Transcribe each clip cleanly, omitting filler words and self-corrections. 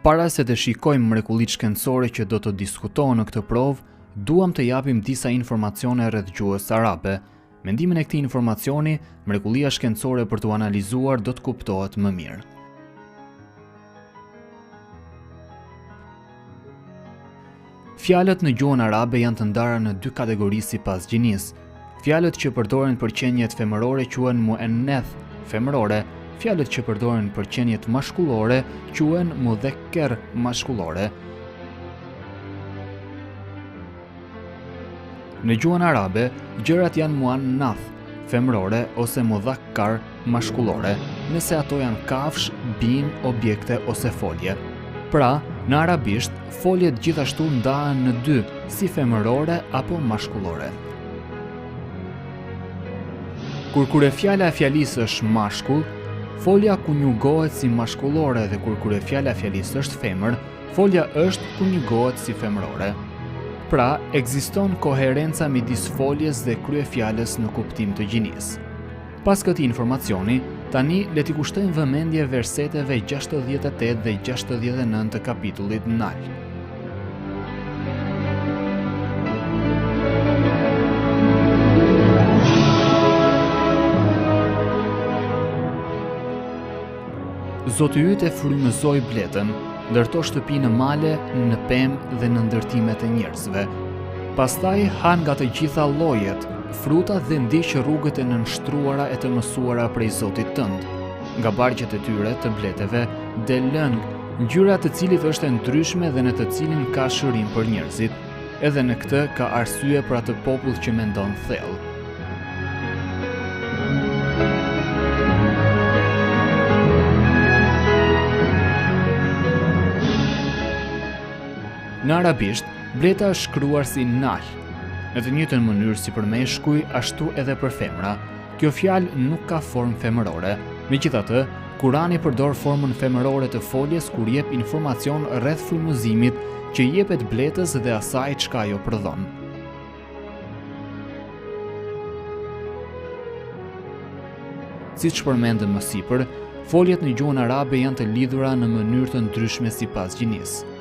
Para se të shikojmë mrekullitë shkencore që do të diskutohen në këtë provë, duam të japim disa informacione rreth gjuhës arabe. Mendimin e këtij informacioni, mrekullia shkencore për t'u analizuar do të kuptohet më mirë. Fjalët në gjuhën arabe janë të ndara në dy kategori sipas gjinisë. Fjalët që përdoren për qenjet femërore quhen muennath, femërore. Fjalët që përdoren për qenjet mashkullore quhen mudhakkar, mashkullore. Në gjuhën arabe, gjërat janë muannath, femërore ose mudhakkar, mashkullore, nëse ato janë kafsh, bimë, objekte ose folje. Pra, në arabisht, foljet gjithashtu ndahen në dy, si femërore apo mashkullore. Kur fjala e fjalisë është mashkull, folja kunjugohet si mashkullore dhe kur fjala e fjalisë është femër, folja është kunjugohet si femërore. Pra, ekziston koherenca midis foljes dhe kryefjalës në kuptim të gjinisë. Pas këtij informacioni, tani le t'i kushtojmë vëmendje verseteve 68 dhe 69 të kapitullit Nal. Zoti yt e frymëzoi bletën, ndërto shtëpi në male, në pemë dhe në ndërtimet e njerëzve. Pastaj han nga të gjitha llojet, frutat dhe ndiq rrugët e nënshtruara e të mësuara prej Zotit tënd. Nga barqet e tyre të bleteve del lëng, ngjyra e të cilit është e ndryshme dhe në të cilin ka shërim për njerëzit. Edhe në këtë ka arsye për atë popull që mendon thellë. Në arabisht, bleta është shkruar si nal. Në të njëjtën mënyrë si për meshkuj, ashtu edhe për femra. Kjo fjalë nuk ka formë femërore. Megjithatë, Kurani përdor formën femërore të foljes kur jep informacion rreth frymëzimit që jepet bletës dhe asaj çka ajo prodhon. Siç përmendëm më sipër, foljet në gjuhën arabe janë të lidhura në mënyrë të ndryshme sipas gjinisë.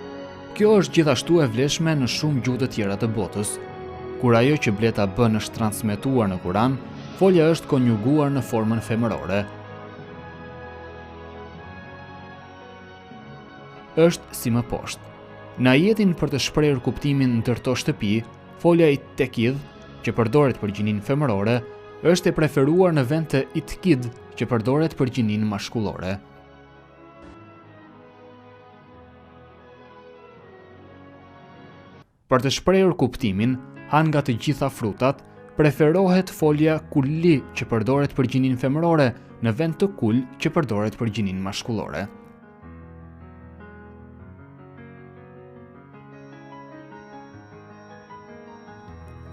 Kjo është gjithashtu e vlefshme në shumë gjuhë të tjera të botës. Kur ajo që bleta bën është transmetuar në Kuran, folja është konjuguar në formën femërore. Është si më poshtë. Në ajetin për të shprehur kuptimin ndërto shtëpi, folja itekid, që përdoret për gjinin femërore, është e preferuar në vend të itkid, që përdoret për gjinin mashkullore. Për të shprehur kuptimin, han nga të gjitha frutat, preferohet folja kulli që përdoret për gjinin femërore në vend të kul që përdoret për gjinin mashkullore.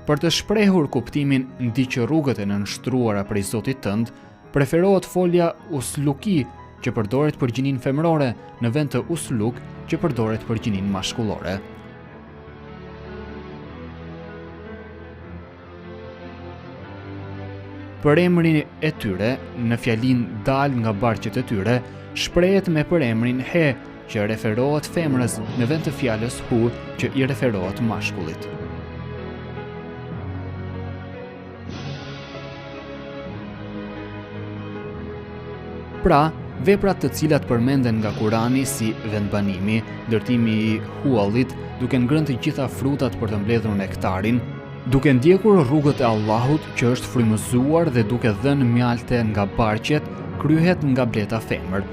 Për të shprehur kuptimin ndiq rrugët e nënshtruara prej Zotit tënd, preferohet folja usluki që përdoret për gjinin femërore në vend të usluk që përdoret për gjinin mashkullore. Për emrin e tyre, në fjalin dal nga barqet e tyre, shprehet me përemrin he, që referohet femrës në vend të fjalës hu, që i referohet mashkullit. Pra, veprat të cilat përmenden nga Kurani si vendbanimi, ndërtimi i huallit, duke ngrënë të gjitha frutat për të mbledhur nektarin, duke ndjekur rrugët e Allahut që është frymëzuar dhe duke dhënë mjalte nga barqet, kryhet nga bleta femër.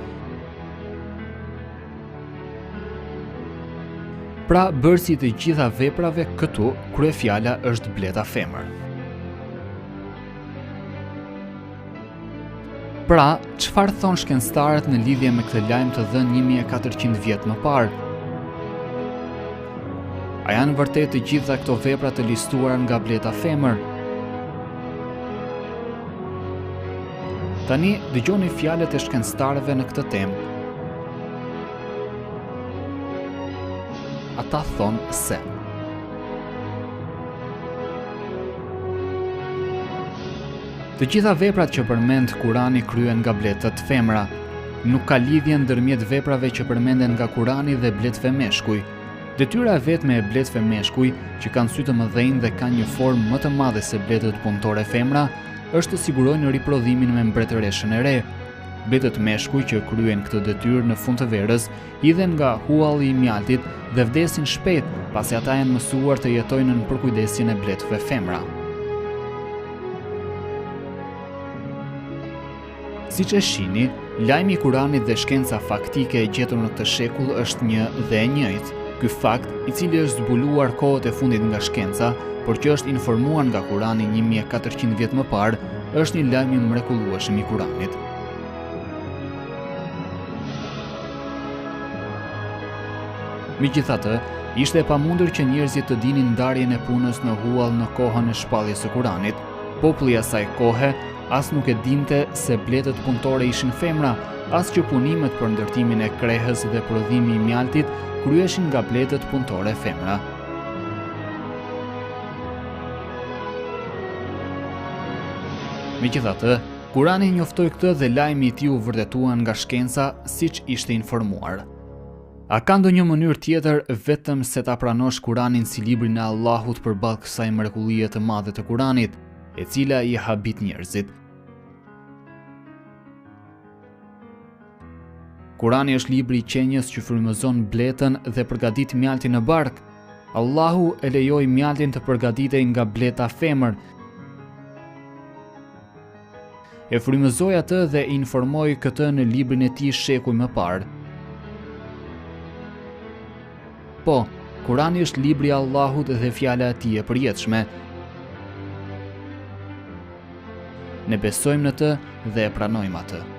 Pra, bërësi të gjitha veprave këtu, kryefjala është bleta femër. Pra, çfarë thon shkencëtarët në lidhje me këtë lajm të dhënë 1400 vjet më parë? A janë vërtet të gjitha këto vepra të listuara nga bleta femër? Tani dëgjoni fjalët e shkencëtarëve në këtë temë. Ata thonë se të gjitha veprat që përmend Kurani kryen nga bletët femra. nuk ka lidhje ndërmjet veprave që përmenden nga Kurani dhe bletëve meshkuj. Detyra vetme e bletëve meshkuj, që kanë sy të mëdhenj dhe kanë një formë më të madhe se bletët punëtore femra, është të sigurojnë riprodhimin me mbretëreshën e re. Bletët meshkuj që kryen këtë detyrë në fund të verës hidhen nga hualli i mjaltit dhe vdesin shpejt, pasi ata janë mësuar të jetojnë në përkujdesjen e bletëve femra. Siç e shihni, lajmi i Kuranit dhe shkenca faktike e gjetur në këtë shekull është një dhe e njëjtë. Ky fakt, i cili është zbuluar kohët e fundit nga shkenca, por që është informuar nga Kurani 1400 vjet më parë, është një lajm i mrekullueshëm i Kuranit. Megjithatë, ishte e pamundur që njerëzit të dinin ndarjen e punës në huall në kohën e shpalljes së Kuranit. Populli i asaj kohe as nuk e dinte se bletët punëtore ishin femra, as që punimet për ndërtimin e krehës dhe prodhimi i mjaltit kryeshin nga bletët punëtore femra. Megjithatë, Kurani njoftoi këtë dhe lajmi i tij u vërtetua nga shkenca siç ishte informuar. A ka ndonjë mënyrë tjetër vetëm se ta pranosh Kuranin si librin e Allahut përballë kësaj mrekullie të madhe të Kuranit, e cila i habit njerëzit? Kurani është libri i qenjes që frymëzon bletën dhe përgatit mjaltin në bark. Allahu e lejoi mjaltin të përgatitej nga bleta femër. E frymëzoi atë dhe informoi këtë në librin e tij shekuj më parë. Po, Kurani është libri i Allahut dhe fjala e tij e përjetshme. Ne besojmë në të dhe e pranojmë atë.